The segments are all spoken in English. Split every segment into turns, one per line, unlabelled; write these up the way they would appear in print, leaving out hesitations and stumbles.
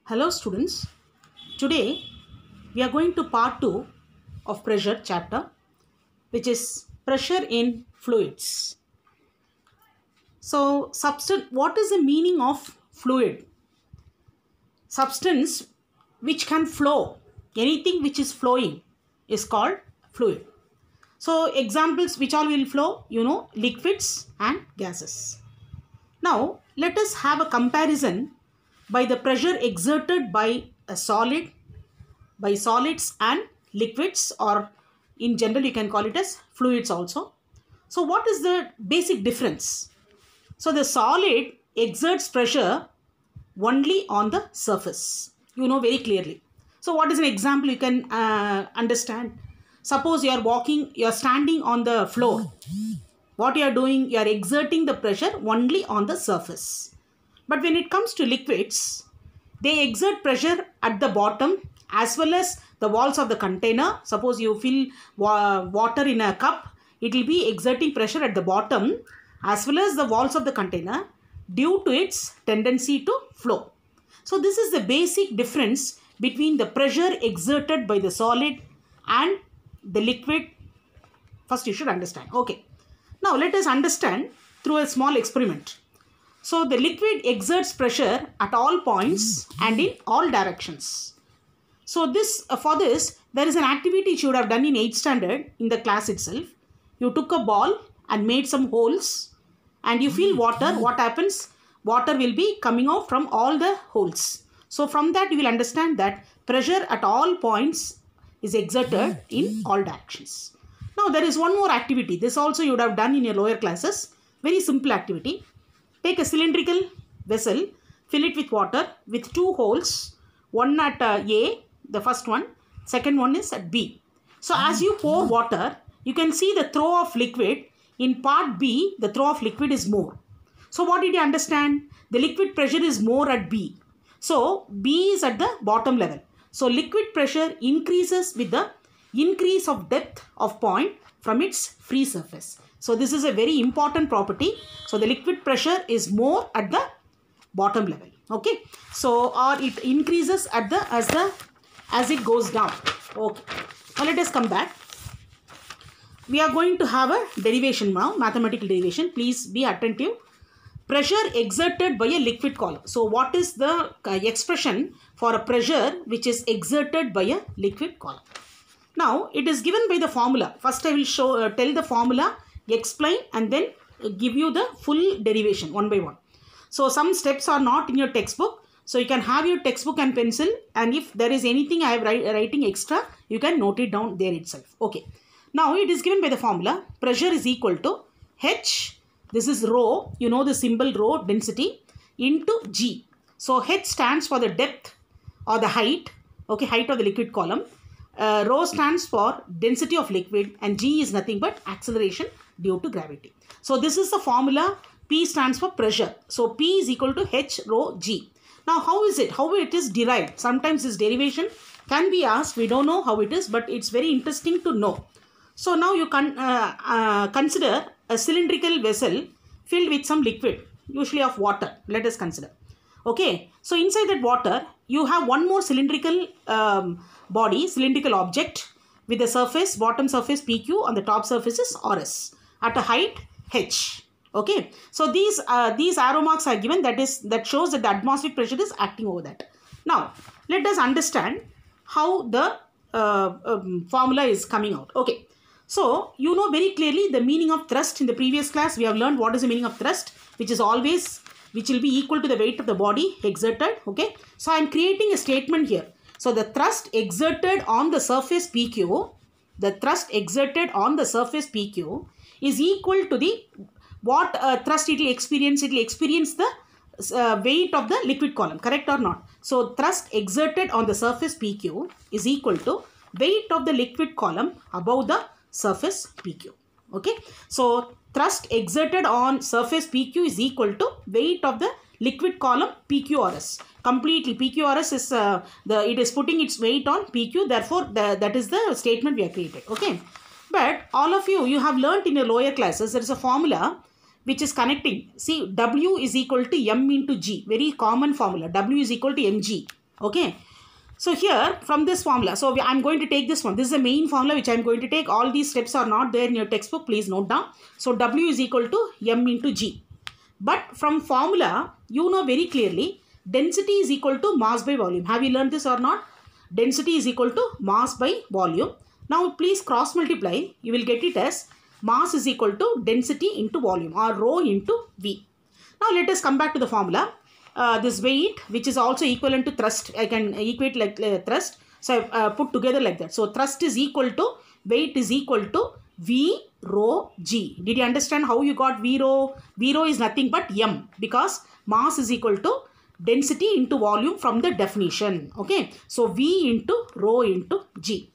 Hello students, today we are going to part 2 of pressure chapter, which is pressure in fluids. So what is the meaning of fluid? Substance which can flow, anything which is flowing is called fluid. So examples which all will flow, liquids and gases. Now let us have a comparison by the pressure exerted by a solid, by solids and liquids, or in general you can call it as fluids also. So what is the basic difference? So the solid exerts pressure only on the surface, very clearly. So what is an example you can understand? Suppose you are standing on the floor. What you are doing, you are exerting the pressure only on the surface. But when it comes to liquids, they exert pressure at the bottom as well as the walls of the container. Suppose you fill water in a cup, it will be exerting pressure at the bottom as well as the walls of the container due to its tendency to flow. So this is the basic difference between the pressure exerted by the solid and the liquid. First you should understand. Okay. Now let us understand through a small experiment. So the liquid exerts pressure at all points and in all directions. So for this there is an activity you should have done in 8th standard in the class itself. You took a ball and made some holes and you fill water. What happens? Water will be coming out from all the holes. So from that you will understand that pressure at all points is exerted in all directions. Now there is one more activity. This also you would have done in your lower classes. Very simple activity. Take a cylindrical vessel, fill it with water with 2 holes. One at A, the first one. Second one is at B. So as you pour water, you can see the throw of liquid. In part B, the throw of liquid is more. So what did you understand? The liquid pressure is more at B. So B is at the bottom level. So liquid pressure increases with the increase of depth of point from its free surface. So this is a very important property. So the liquid pressure is more at the bottom level. Okay. So or it increases at the as it goes down. Okay. Now let us come back. We are going to have a derivation now, mathematical derivation. Please be attentive. Pressure exerted by a liquid column. So what is the expression for a pressure which is exerted by a liquid column? Now it is given by the formula. First I will tell the formula, explain, and then give you the full derivation one by one. So some steps are not in your textbook. So you can have your textbook and pencil, and if there is anything I am writing extra, you can note it down there itself. Okay. Now it is given by the formula. Pressure is equal to H. This is rho. You know the symbol rho, density, into G. So H stands for the depth or the height. Okay, height of the liquid column. Rho stands for density of liquid, and G is nothing but acceleration due to gravity. So this is the formula. P stands for pressure. So P is equal to H rho G. Now how is it? How it is derived? Sometimes this derivation can be asked. We don't know how it is, but it's very interesting to know. So now you can consider a cylindrical vessel filled with some liquid, usually of water. Let us consider. Okay. So inside that water, you have one more cylindrical body, cylindrical object with the surface, bottom surface PQ, on the top surface is RS at a height H. Okay. So these arrow marks are given, that shows that the atmospheric pressure is acting over that. Now let us understand how the formula is coming out. Okay. So you know very clearly the meaning of thrust. In the previous class we have learned what is the meaning of thrust, which will be equal to the weight of the body exerted. Okay. So I am creating a statement here. So the thrust exerted on the surface PQ, is equal to the thrust it will experience. It will experience the weight of the liquid column. Correct or not? So thrust exerted on the surface PQ is equal to weight of the liquid column above the surface PQ. Okay. So thrust exerted on surface PQ is equal to weight of the liquid column PQRS. Completely PQRS is it is putting its weight on PQ. Therefore that is the statement we have created. Okay. But all of you have learnt in your lower classes, there is a formula which is connecting. See, W is equal to M into G. Very common formula. W is equal to mg. Okay. So here from this formula, so I'm going to take this one. This is the main formula which I'm going to take. All these steps are not there in your textbook. Please note down. So W is equal to M into G. But from formula, you know very clearly, density is equal to mass by volume. Have you learned this or not? Density is equal to mass by volume. Now please cross multiply. You will get it as mass is equal to density into volume, or rho into V. Now let us come back to the formula. This weight, which is also equivalent to thrust, I can equate like thrust. So I put together like that. So thrust is equal to, weight is equal to V rho G. Did you understand how you got V rho? V rho is nothing but M, because mass is equal to density into volume from the definition. Okay. So V into rho into G.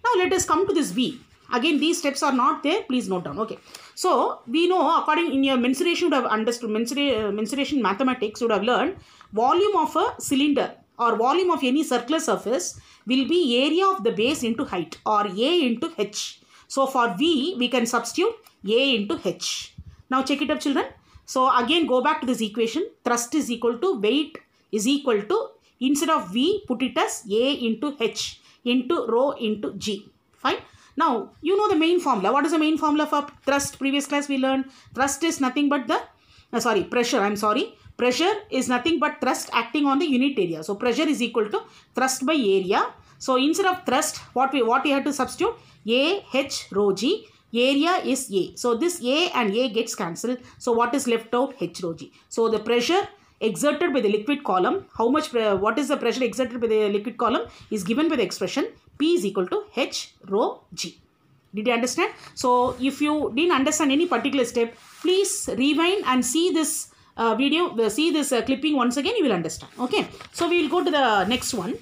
Now let us come to this V. Again, these steps are not there. Please note down. Okay. So we know, according in your mensuration, would have understood, mensuration mathematics would have learned, volume of a cylinder or volume of any circular surface will be area of the base into height, or A into H. So for V, we can substitute A into H. Now check it up, children. So again, go back to this equation. Thrust is equal to weight is equal to, instead of V, put it as A into H into rho into G. Fine. Now, you know the main formula. What is the main formula for thrust? Previous class we learned thrust is nothing but the, pressure. Pressure is nothing but thrust acting on the unit area. So, pressure is equal to thrust by area. So, instead of thrust, what we have to substitute? A, H, rho, G. Area is A. So, this A and A gets cancelled. So, what is left out? H, rho, G. So, the pressure exerted by the liquid column, what is the pressure exerted by the liquid column is given by the expression P is equal to H rho G. Did you understand? So, if you didn't understand any particular step, please rewind and see this video, see this clipping once again, you will understand. Okay. So, we will go to the next one.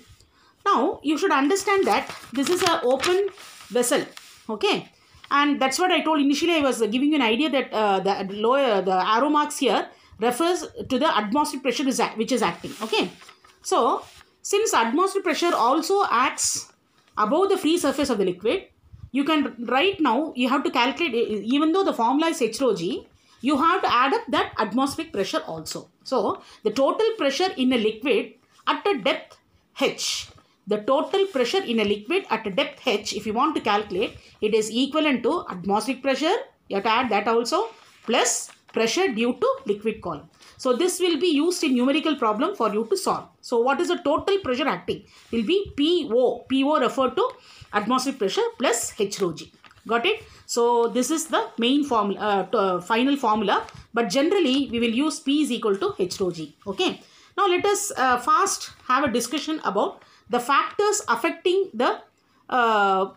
Now, you should understand that this is an open vessel. Okay. And that's what I told initially. I was giving you an idea that the arrow marks here refers to the atmospheric pressure which is acting. Okay. So, since atmospheric pressure also acts above the free surface of the liquid, you can right now, you have to calculate, even though the formula is H rho G, you have to add up that atmospheric pressure also. So, the total pressure in a liquid at a depth H, the total pressure in a liquid at a depth H, if you want to calculate, it is equivalent to atmospheric pressure, you have to add that also, plus pressure due to liquid column. So, this will be used in numerical problem for you to solve. So, what is the total pressure acting? Will be PO. PO referred to atmospheric pressure plus H rho G. Got it? So, this is the main formula, final formula. But generally, we will use P is equal to H rho G. Okay. Now, let us fast have a discussion about the factors affecting the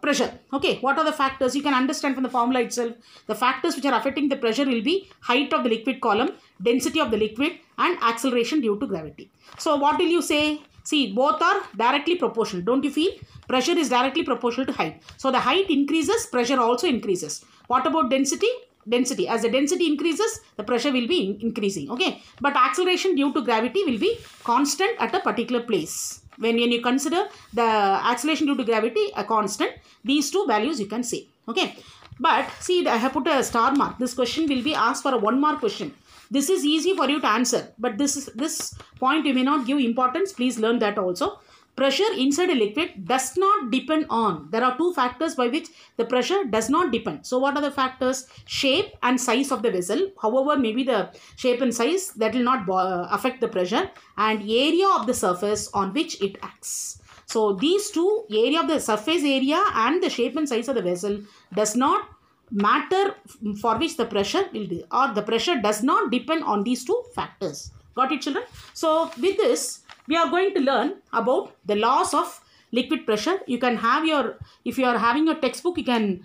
pressure. Okay, what are the factors? You can understand from the formula itself. The factors which are affecting the pressure will be height of the liquid column, density of the liquid, and acceleration due to gravity. So, what will you say? See, both are directly proportional. Don't you feel? Pressure is directly proportional to height. So, the height increases, pressure also increases. What about density? Density. As the density increases, the pressure will be increasing. Okay, but acceleration due to gravity will be constant at a particular place. When you consider the acceleration due to gravity a constant, these two values you can say. Okay. But see, I have put a star mark. This question will be asked for a 1 mark question. This is easy for you to answer. But this point you may not give importance. Please learn that also. Pressure inside a liquid does not depend on. There are two factors by which the pressure does not depend. So, what are the factors? Shape and size of the vessel. However, maybe the shape and size, that will not affect the pressure. And area of the surface on which it acts. So, these two, area of the surface area and the shape and size of the vessel does not matter for which the pressure will be, or the pressure does not depend on these two factors. Got it, children? So, with this, we are going to learn about the laws of liquid pressure. You can have your, if you are having your textbook, you can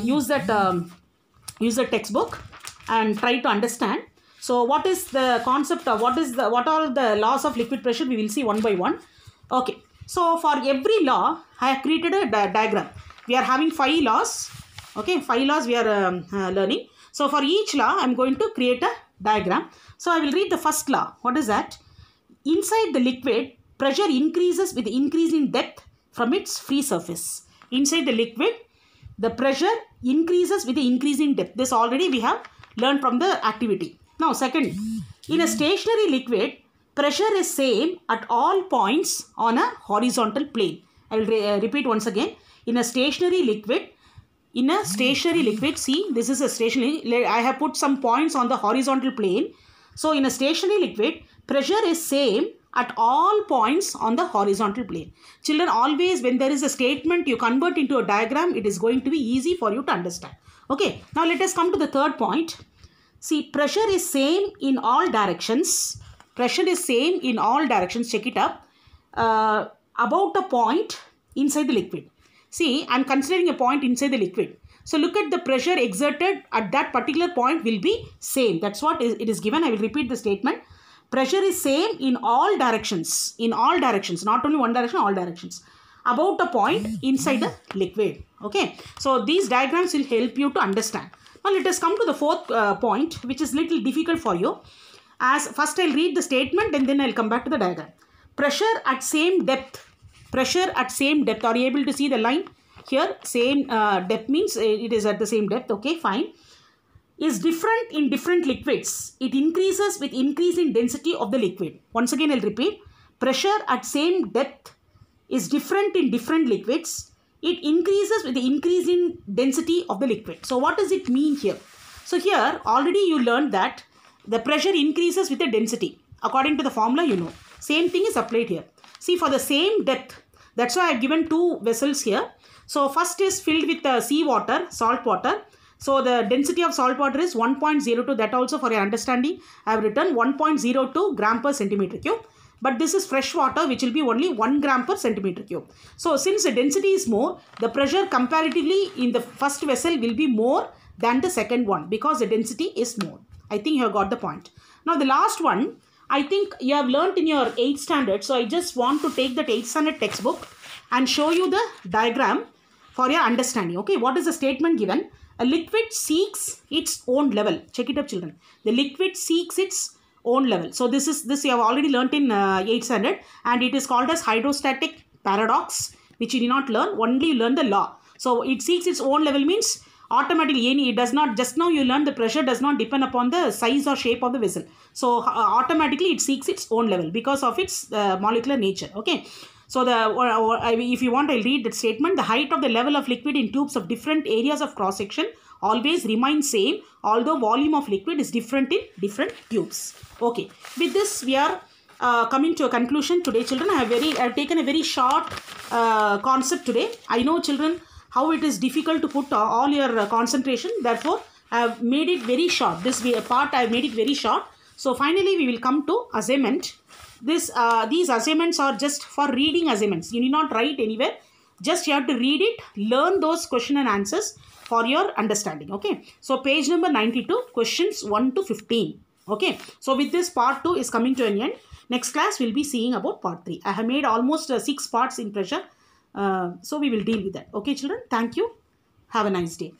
use the textbook and try to understand. So, what is the concept of, what are the laws of liquid pressure? We will see one by one. Okay. So, for every law, I have created a diagram. We are having 5 laws. Okay, 5 laws we are learning. So, for each law, I am going to create a diagram. So, I will read the first law. What is that? Inside the liquid, pressure increases with increasing depth from its free surface. Inside the liquid, the pressure increases with the increasing depth. This already we have learned from the activity. Now, second, in a stationary liquid, pressure is same at all points on a horizontal plane. I will repeat once again. In a stationary liquid, see, this is a stationary, I have put some points on the horizontal plane. So in a stationary liquid, pressure is same at all points on the horizontal plane. Children, always when there is a statement you convert into a diagram, it is going to be easy for you to understand. Okay, now let us come to the third point. See, pressure is same in all directions. Pressure is same in all directions. Check it up. About a point inside the liquid. See, I am considering a point inside the liquid. So look at the pressure exerted at that particular point will be same. That's what it is given. I will repeat the statement. Pressure is same in all directions. In all directions. Not only one direction, all directions. About a point inside the liquid. Okay. So these diagrams will help you to understand. Now let us come to the fourth point, which is little difficult for you. As first I'll read the statement and then I'll come back to the diagram. Pressure at same depth. Pressure at same depth. Are you able to see the line? Here, same depth means it is at the same depth. Okay, fine. Is different in different liquids. It increases with increase in density of the liquid. Once again, I'll repeat. Pressure at same depth is different in different liquids. It increases with the increase in density of the liquid. So, what does it mean here? So, here already you learned that the pressure increases with the density. According to the formula, you know. Same thing is applied here. See, for the same depth, that's why I have given two vessels here. So, first is filled with sea water, salt water. So, the density of salt water is 1.02. That also for your understanding, I have written 1.02 gram per centimeter cube. But this is fresh water, which will be only 1 gram per centimeter cube. So, since the density is more, the pressure comparatively in the first vessel will be more than the second one because the density is more. I think you have got the point. Now, the last one, I think you have learnt in your 8th standard. So, I just want to take that 8th standard textbook and show you the diagram for your understanding. Okay, what is the statement given? A liquid seeks its own level. Check it up, children. The liquid seeks its own level. So, this you have already learnt in 8th standard and it is called as Hydrostatic Paradox, which you did not learn. Only you learn the law. So, it seeks its own level means automatically, it does not, just now you learn the pressure does not depend upon the size or shape of the vessel. So, automatically it seeks its own level because of its molecular nature. Okay. So, if you want, I'll read that statement. The height of the level of liquid in tubes of different areas of cross section always remains same, although volume of liquid is different in different tubes. Okay. With this, we are coming to a conclusion today, children. I have taken a very short concept today. I know, children, how it is difficult to put all your concentration. Therefore, I have made it very short. This part I have made it very short. So, finally, we will come to assignment. These assignments are just for reading assignments. You need not write anywhere. Just you have to read it, learn those question and answers for your understanding. Okay. So, page number 92, questions 1 to 15. Okay. So, with this part 2 is coming to an end. Next class, we will be seeing about part 3. I have made almost 6 parts in pressure. So, we will deal with that. Okay, children. Thank you. Have a nice day.